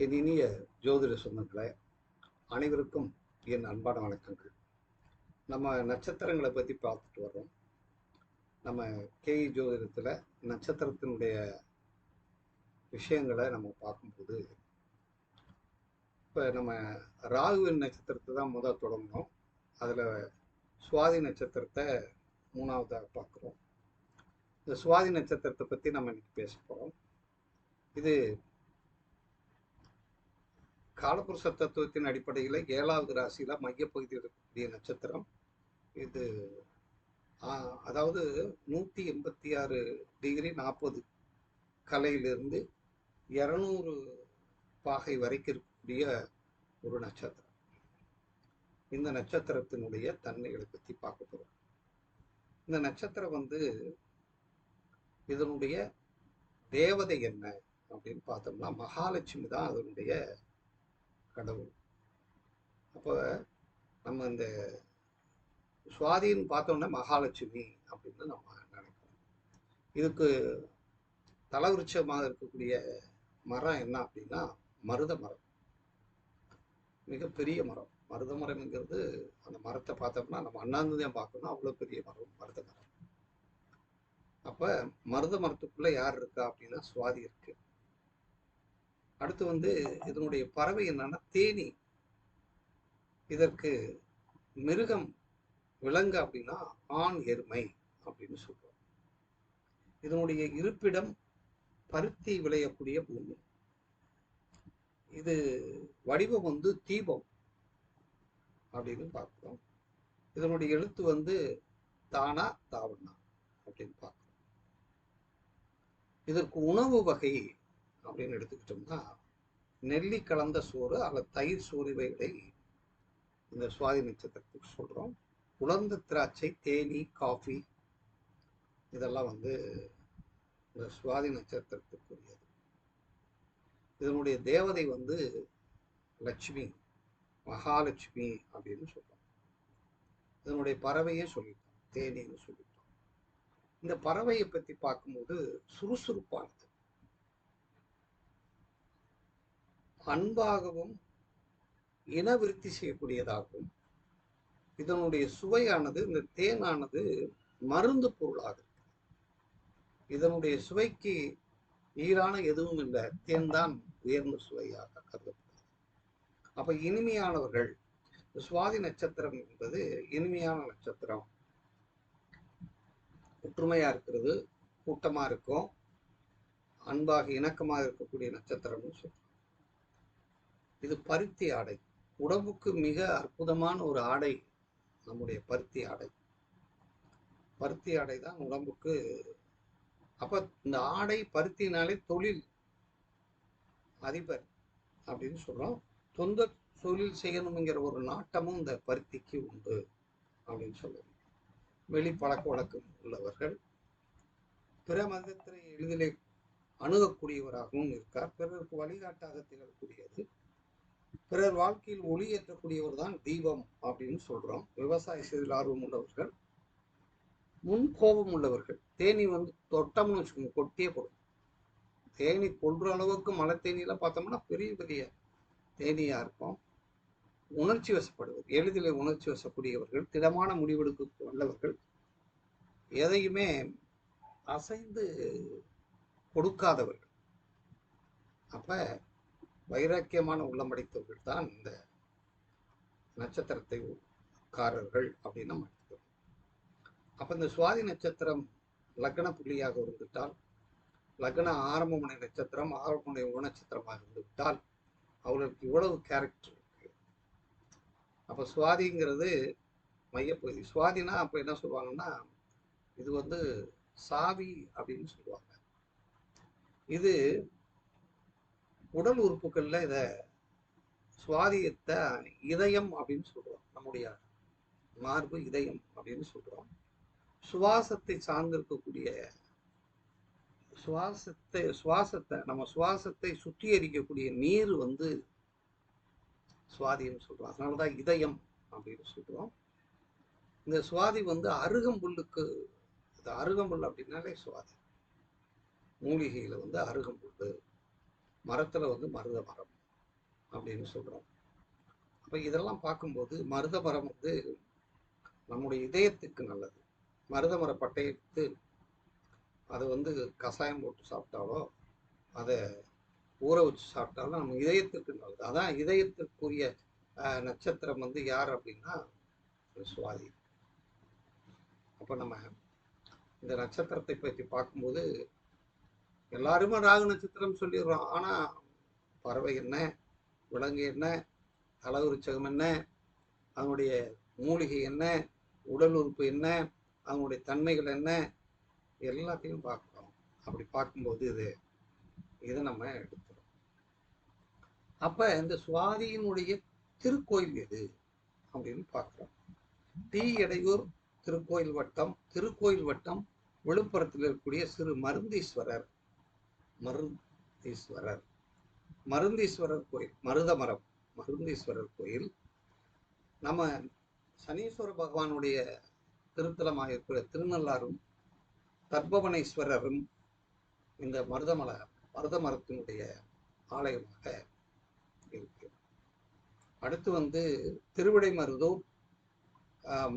என் இனிய ஜோதிட சொந்தங்களே, அனைவருக்கும் என் அன்பான வணக்கங்கள். நம்ம நட்சத்திரங்களை பற்றி பார்த்துட்டு வர்றோம். நம்ம கேஇ ஜோதிடத்தில் நட்சத்திரத்தினுடைய விஷயங்களை நம்ம பார்க்கும்போது, இப்போ நம்ம ராகுவின் நட்சத்திரத்தை தான் முதல் தொடங்கணும். அதில் சுவாதி நட்சத்திரத்தை மூணாவதாக பார்க்குறோம். இந்த சுவாதி நட்சத்திரத்தை பற்றி நம்ம இன்னைக்கு பேச போகிறோம். இது காலபுருஷ தத்துவத்தின் அடிப்படையில் 7வது ராசியில் மையப்பகுதியில் இருக்கக்கூடிய நட்சத்திரம் இது. அதாவது 186 டிகிரி 40 கலையிலிருந்து 200 பாகை வரைக்கும் இருக்கக்கூடிய ஒரு நட்சத்திரம். இந்த நட்சத்திரத்தினுடைய தன்மைகளை பற்றி பார்க்க போகிறோம். இந்த நட்சத்திரம் இதனுடைய தேவதை என்ன அப்படின்னு பார்த்தோம்னா மகாலட்சுமி தான் அதனுடைய கடவுள். அப்போ நம்ம இந்த சுவாதின்னு பார்த்தோம்னா மகாலட்சுமி அப்படின்னு நம்ம நினைக்கிறோம். இதுக்கு தலவிருட்சமாக இருக்கக்கூடிய மரம் என்ன அப்படின்னா மருத மரம். மிகப்பெரிய மரம். மருத மரம்ங்கிறது அந்த மரத்தை பார்த்தோம்னா நம்ம அண்ணாந்து தான் பார்க்கணும், அவ்வளோ பெரிய மரம் மருத மரம். அப்போ மருத மரத்துக்குள்ள யார் இருக்கா அப்படின்னா சுவாதி இருக்கு. அடுத்து இதனுடைய பறவை என்னன்னா தேனி. இதற்கு மிருகம் விலங்கு அப்படின்னா ஆண் எருமை அப்படின்னு சொல்றோம். இதனுடைய இருப்பிடம் பருத்தி விளையக்கூடிய பூமி. இது வடிவம் தீபம் அப்படின்னு பார்க்கிறோம். இதனுடைய எழுத்து தானா தாவண்ணா அப்படின்னு பார்க்கிறோம். இதற்கு உணவு வகை அப்படின்னு எடுத்துக்கிட்டோம்னா நெல்லி கலந்த சோறு அல்லது தயிர் சோறு இவைகளை இந்த சுவாதி நட்சத்திரத்துக்கு சொல்றோம். உலர்ந்த திராட்சை, தேனி, காஃபி இதெல்லாம் இந்த சுவாதி நட்சத்திரத்துக்குரியது. இதனுடைய தேவதை லட்சுமி, மகாலட்சுமி அப்படின்னு சொல்றோம். இதனுடைய பறவையே சொல்லிட்டோம், தேனின்னு சொல்லிட்டோம். இந்த பறவையை பற்றி பார்க்கும்போது சுறுசுறுப்பானது, அன்பாகவும் இனவிருத்தி செய்யக்கூடியதாகவும், இதனுடைய சுவையானது இந்த தேனானது மருந்து பொருளாக இருக்கு. இதனுடைய சுவைக்கு ஈரான எதுவும் இல்லை, தேன் தான் உயர்ந்த சுவையாக கருதப்படுது. அப்ப இனிமையானவர்கள். சுவாதி நட்சத்திரம் என்பது இனிமையான நட்சத்திரம். ஒற்றுமையா இருக்கிறது, கூட்டமா இருக்கும், அன்பாக இணக்கமாக இருக்கக்கூடிய நட்சத்திரம்னு சொல்றோம். இது பருத்தி ஆடை. உடம்புக்கு மிக அற்புதமான ஒரு ஆடை நம்முடைய பருத்தி ஆடை. பருத்தி ஆடை தான் உடம்புக்கு. அப்ப இந்த ஆடை பருத்தினாலே தொழில் அதிபர் அப்படின்னு சொல்றோம். சொந்த தொழில் செய்யணுங்கிற ஒரு நாட்டமும் இந்த பருத்திக்கு உண்டு அப்படின்னு சொல்லுவோம். வெளி பழக்க வழக்கம் உள்ளவர்கள், பிற மதத்தை எளிதிலே அணுகக்கூடியவராகவும் இருக்கார். பிறருக்கு வழிகாட்டாக திகழக்கூடியது. பிறர் வாழ்க்கையில் ஒளியேற்றக்கூடியவர் தான் தீபம் அப்படின்னு சொல்றோம். விவசாய செய்தியில் ஆர்வம் உள்ளவர்கள், முன் கோபம் உள்ளவர்கள். தேனி தொட்டம்னு வச்சுக்கோங்க, கொட்டியே போடும். தேனி கொள்ற அளவுக்கு மலை தேனியெல்லாம் பார்த்தோம்னா பெரிய பெரிய தேனியா இருக்கும். உணர்ச்சி வசப்படுவர், எளிதில் உணர்ச்சி வசக்கூடியவர்கள், திடமான முடிவெடுக்க வல்லவர்கள், எதையுமே அசைந்து கொடுக்காதவர்கள். அப்ப வைராக்கியமான உள்ளம் படைத்தவர்கள் தான் இந்த நட்சத்திரத்தை காரர்கள் அப்படின்னு நம்ம எடுத்துக்கிறோம். அப்ப இந்த சுவாதி நட்சத்திரம் லக்ன புள்ளியாக இருந்துவிட்டால், லக்ன ஆரம்பமுனை நட்சத்திரம் ஆரம்பமுனை நட்சத்திரமாக இருந்து விட்டால் அவர்களுக்கு இவ்வளவு கேரக்டர் இருக்கு. அப்ப சுவாதிங்கிறது மையப்பகுதி. சுவாதினா அப்ப என்ன சொல்லுவாங்கன்னா இது சாவி அப்படின்னு சொல்லுவாங்க. இது உடல் உறுப்புகள்ல இத சுவாதியத்தை இதயம் அப்படின்னு சொல்றோம். நம்முடைய மார்பு இதயம் அப்படின்னு சொல்றோம். சுவாசத்தை சார்ந்திருக்கக்கூடிய சுவாசத்தை நம்ம சுவாசத்தை சுத்திகரிக்கக்கூடிய நீர் சுவாதின்னு சொல்றோம். அதனாலதான் இதயம் அப்படின்னு சொல்றோம். இந்த சுவாதி அருகம்புல்லுக்கு, அருகம்புல் அப்படின்னாலே சுவாதி. மூலிகையில அருகம்புல், மரத்துல மருத மரம் அப்படின்னு சொல்றோம். அப்ப இதெல்லாம் பார்க்கும்போது மருத மரம் வந்து நம்முடைய இதயத்துக்கு நல்லது. மருத மர பட்டையை எடுத்து அதை வந்து கஷாயம் போட்டு சாப்பிட்டாலோ, அதை ஊற வச்சு சாப்பிட்டாலும் நம்ம இதயத்துக்கு நல்லது. அதான் இதயத்துக்குரிய நட்சத்திரம் வந்து யார் அப்படின்னா சுவாதி. அப்ப நம்ம இந்த நட்சத்திரத்தை பற்றி பார்க்கும்போது எல்லாருமே ராகு நட்சத்திரம் சொல்லிடுறோம். ஆனா பறவை என்ன, விலங்கு என்ன, தலவிருச்சகம் என்ன, அதனுடைய மூலிகை என்ன, உடல் உறுப்பு என்ன, அதனுடைய தன்மைகள் என்ன, எல்லாத்தையும் பார்க்குறோம். அப்படி பார்க்கும்போது இதை நம்ம எடுத்துக்கிறோம். அப்ப இந்த சுவாதியினுடைய திருக்கோயில் எது அப்படின்னு பார்க்கிறோம். டி எடையூர் திருக்கோயில் வட்டம் விழுப்புரத்தில் இருக்கக்கூடிய சிறு மருந்தீஸ்வரர் கோயில், மருதமரம் மருந்தீஸ்வரர் கோயில். நம்ம சனீஸ்வர பகவானுடைய திருத்தலமாக இருக்கிற திருநள்ளாரும் தர்பவனேஸ்வரரும் இந்த மருத மரத்தினுடைய ஆலயமாக இருக்கு. அடுத்து வந்து திருவிடைமருதூர்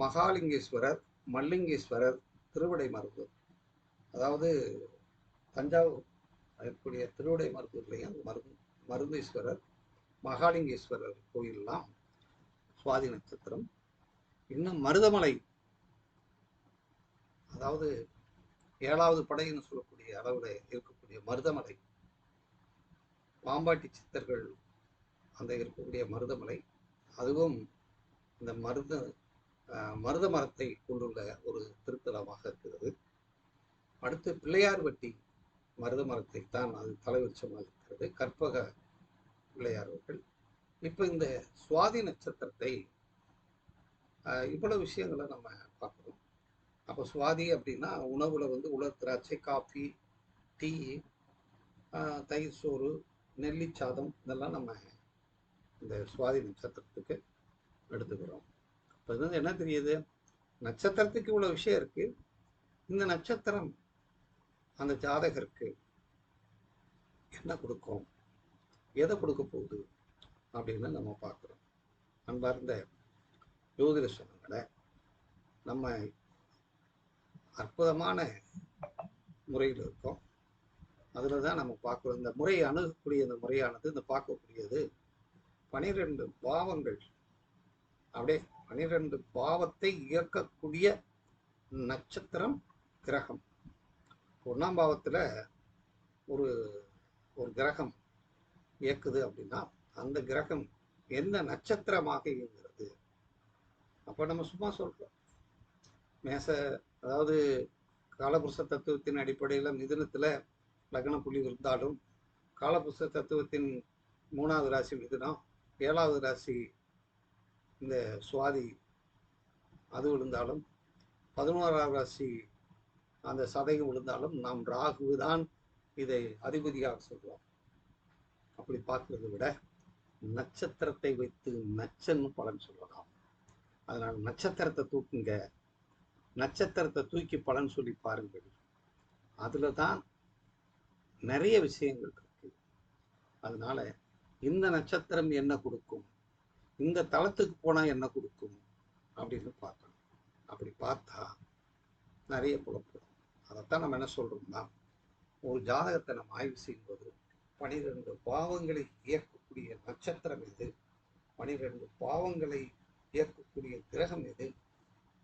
மகாலிங்கேஸ்வரர், மல்லிங்கேஸ்வரர், திருவிடைமருதூர், அதாவது தஞ்சாவூர் இருக்கக்கூடிய திருவிடைமருதூர்லையும் மருந்தீஸ்வரர், மகாலிங்கேஸ்வரர் கோயிலெல்லாம் சுவாதி நட்சத்திரம். இன்னும் மருதமலை, அதாவது 7வது படைன்னு சொல்லக்கூடிய அளவில் இருக்கக்கூடிய மருதமலை, பாம்பாட்டி சித்தர்கள் அந்த இருக்கக்கூடிய மருதமலை, அதுவும் இந்த மருத மரத்தை கொண்டுள்ள ஒரு திருத்தலமாக இருக்கிறது. அடுத்து பிள்ளையார்பட்டி மருத மரத்தை தான் அது தலைவிருச்சமாக இருக்கிறது, கற்பக பிள்ளையார்கள். இப்போ இந்த சுவாதி நட்சத்திரத்தை இவ்வளவு விஷயங்களை நம்ம பார்க்கணும். அப்போ சுவாதி அப்படின்னா உணவுல வந்து உலர் திராட்சை, காஃபி, டீ, தயிர் சோறு, நெல்லிச்சாதம், இதெல்லாம் நம்ம இந்த சுவாதி நட்சத்திரத்துக்கு எடுத்துக்கிறோம். இப்போ இது என்ன தெரியுது, நட்சத்திரத்துக்கு இவ்வளவு விஷயம் இருக்கு. இந்த நட்சத்திரம் அந்த ஜாதகருக்கு என்ன கொடுக்கும், எதை கொடுக்க போகுது அப்படின்னு நம்ம பார்க்குறோம். அன்பார்ந்த ஜோதிட சொந்தங்களை, நம்ம அற்புதமான முறையில் இருக்கோம். அதில் தான் நம்ம பார்க்குறோம். இந்த முறையை அணுகக்கூடிய இந்த முறையானது, இந்த பார்க்கக்கூடியது 12 பாவங்கள், அப்படியே 12 பாவத்தை இயக்கக்கூடிய நட்சத்திரம், கிரகம். 1ஆம் பாவத்தில் ஒரு கிரகம் இயக்குது அப்படின்னா அந்த கிரகம் எந்த நட்சத்திரமாக இயங்குகிறது. அப்போ நம்ம சும்மா சொல்றோம் அதாவது காலபுருஷ தத்துவத்தின் அடிப்படையில் மிதுனத்தில் லக்ன புள்ளி இருந்தாலும், காலபுருஷ தத்துவத்தின் 3வது ராசி மிதுனம், 7வது ராசி இந்த சுவாதி அது விழுந்தாலும், 11ஆம் ராசி அந்த சதயம் விழுந்தாலும் நாம் ராகு தான் இதை அதிபதியாக சொல்றோம். அப்படி பார்க்கறதை விட நட்சத்திரத்தை வைத்து நச்சன்னு பலன் சொல்லலாம். அதனால் நட்சத்திரத்தை தூக்குங்க, நட்சத்திரத்தை தூக்கி பலன் சொல்லி பாருங்கள். அதுல தான் நிறைய விஷயங்கள் இருக்கு. அதனால இந்த நட்சத்திரம் என்ன கொடுக்கும், இந்த தளத்துக்கு போனா என்ன கொடுக்கும் அப்படின்னு பார்க்கணும். அப்படி பார்த்தா நிறைய புலப்படும். அதைத்தான் நம்ம என்ன சொல்றோம்னா, ஒரு ஜாதகத்தை நம்ம ஆய்வு செய்யும்போது 12 பாவங்களை இயக்கக்கூடிய நட்சத்திரம் எது, 12 பாவங்களை இயக்கக்கூடிய கிரகம் எது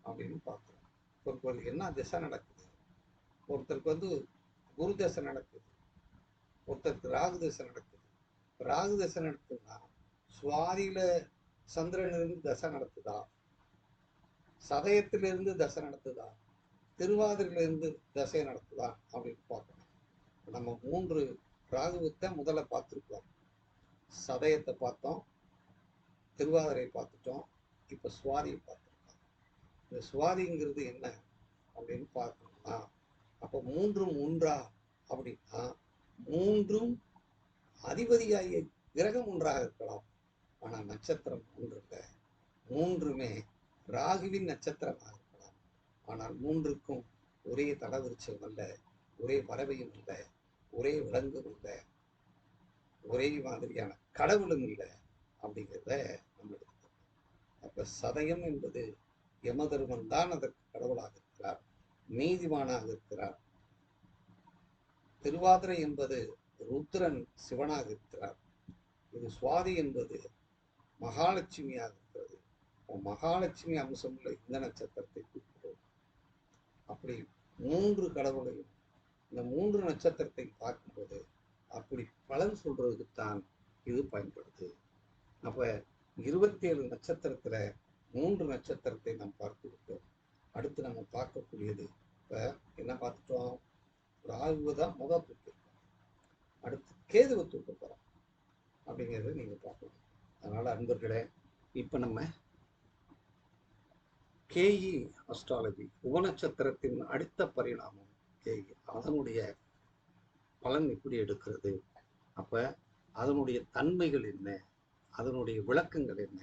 அப்படின்னு பார்க்கிறோம். ஒருத்தருக்கு என்ன திசை நடக்குது, ஒருத்தருக்கு வந்து குரு தசை நடக்குது, ஒருத்தருக்கு ராகு தசை நடக்குது. ராகு தசை நடக்குதுன்னா சுவாதியில சந்திரனிலிருந்து தசை நடத்துதா, சதயத்திலிருந்து தசை நடத்துதா, திருவாதிரிலிருந்து தசை நடத்துதா அப்படின்னு பார்க்கணும். நம்ம 3 ராகுவத்தை முதல்ல பார்த்துருக்கோம். சதயத்தை பார்த்தோம், திருவாதிரை பார்த்துட்டோம், இப்ப சுவாதியை பார்த்துருக்கோம். இந்த சுவாதிங்கிறது என்ன அப்படின்னு பார்க்கணும்னா, அப்ப 3ம் ஒன்றா அப்படின்னா 3ம் அதிபதியாகிய கிரகம் ஒன்றாக இருக்கலாம். ஆனா நட்சத்திரம் ஒன்று இல்லை. 3மே ராகுவின் நட்சத்திரமாக இருக்கலாம். ஆனால் 3க்கும் ஒரே தலவிருச்சம் அல்ல, ஒரே பறவையும் இல்லை, ஒரே விலங்கும் இல்லை. ஒரே மாதிரியான கடவுளும் இல்லை அப்படிங்கிறத நம்ம எடுத்துக்கணும். அப்ப சதயம் என்பது யமதர்மன் தான் அதற்கு கடவுளாக இருக்கிறார், நீதிமானாக இருக்கிறார். திருவாதிரை என்பது ருத்ரன் சிவனாக இருக்கிறார். இது சுவாதி என்பது மகாலட்சுமியாக இருக்கிறது. மகாலட்சுமி அம்சமுள்ள இந்த நட்சத்திரத்தை குறிப்பிடுவோம். அப்படி 3 கடவுளையும் இந்த 3 நட்சத்திரத்தை பார்க்கும்போது அப்படி பலன் சொல்றதுக்குத்தான் இது பயன்படுது. அப்ப 27 நட்சத்திரத்துல 3 நட்சத்திரத்தை நாம் பார்த்து விட்டோம். அடுத்து நம்ம பார்க்கக்கூடியது இப்ப என்ன பார்த்துட்டோம்? ராகுவை தான் முதல் தூக்கிருக்கோம், அடுத்து கேதுவை தூக்க போறோம் அப்படிங்கிறத நீங்க பார்க்கணும். அதனால அன்பர்களே, இப்ப நம்ம கேஇ அஸ்ட்ராலஜி உபநட்சத்திரத்தின் அடுத்த பரிணாமம் கேஇ, அதனுடைய பலன் எப்படி எடுக்கிறது, அப்ப அதனுடைய தன்மைகள் என்ன, அதனுடைய விளக்கங்கள் என்ன,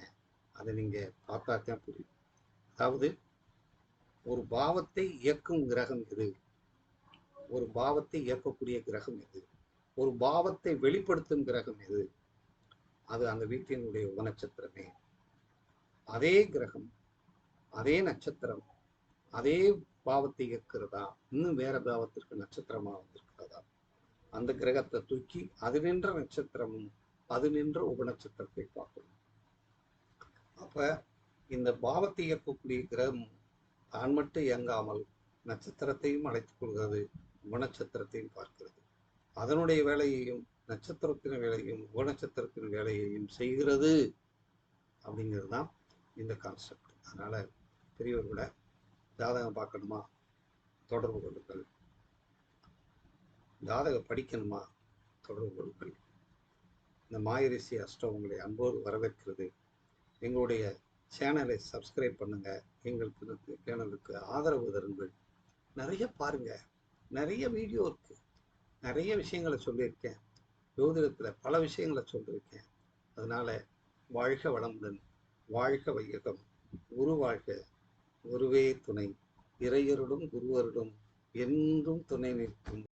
அதை நீங்க பார்த்தாதான் புரியும். அதாவது ஒரு பாவத்தை இயக்கும் கிரகம் எது, ஒரு பாவத்தை இயக்கக்கூடிய கிரகம் எது, ஒரு பாவத்தை வெளிப்படுத்தும் கிரகம் எது, அது அந்த வீட்டினுடைய உபநட்சத்திரமே. அதே கிரகம், அதே நட்சத்திரம், அதே பாவத்தை இயக்கிறதா, இன்னும் வேற பாவத்திற்கு நட்சத்திரமா வந்திருக்கிறதா, அந்த கிரகத்தை தூக்கி அது நின்ற நட்சத்திரமும் அது நின்ற உபநட்சத்திரத்தை பார்க்கணும். அப்ப இந்த பாவத்தை இயக்கக்கூடிய கிரகம் தான் மட்டும் இயங்காமல் நட்சத்திரத்தையும் அழைத்துக் கொள்கிறது, உபநட்சத்திரத்தையும் பார்க்கிறது. அதனுடைய வேலையையும் நட்சத்திரத்தின் வேலையும் உபநட்சத்திரத்தின் வேலையையும் செய்கிறது அப்படிங்கிறது தான் இந்த கான்செப்ட். அதனால பெரியவர்களை ஜாதகம் பார்க்கணுமா, தொடர்பு கொள்ளுங்கள். ஜாதகம் படிக்கணுமா, தொடர்பு கொள்ளுங்கள். இந்த மாயரிசி அஷ்டம் உங்களை அன்போடு வரவேற்கிறது. எங்களுடைய சேனலை சப்ஸ்கிரைப் பண்ணுங்க, எங்கள் சேனலுக்கு ஆதரவு தருங்கள். நிறைய பாருங்க, நிறைய வீடியோ இருக்கு, நிறைய விஷயங்களை சொல்லியிருக்கேன், ஜோதிடத்துல பல விஷயங்களை சொல்லியிருக்கேன். அதனால வாழ்க வளமுடன், வாழ்க வையகம், குரு வாழ்க, குருவே துணை, இறையருடும் குருவருடும் என்றும் துணை நிற்கும்.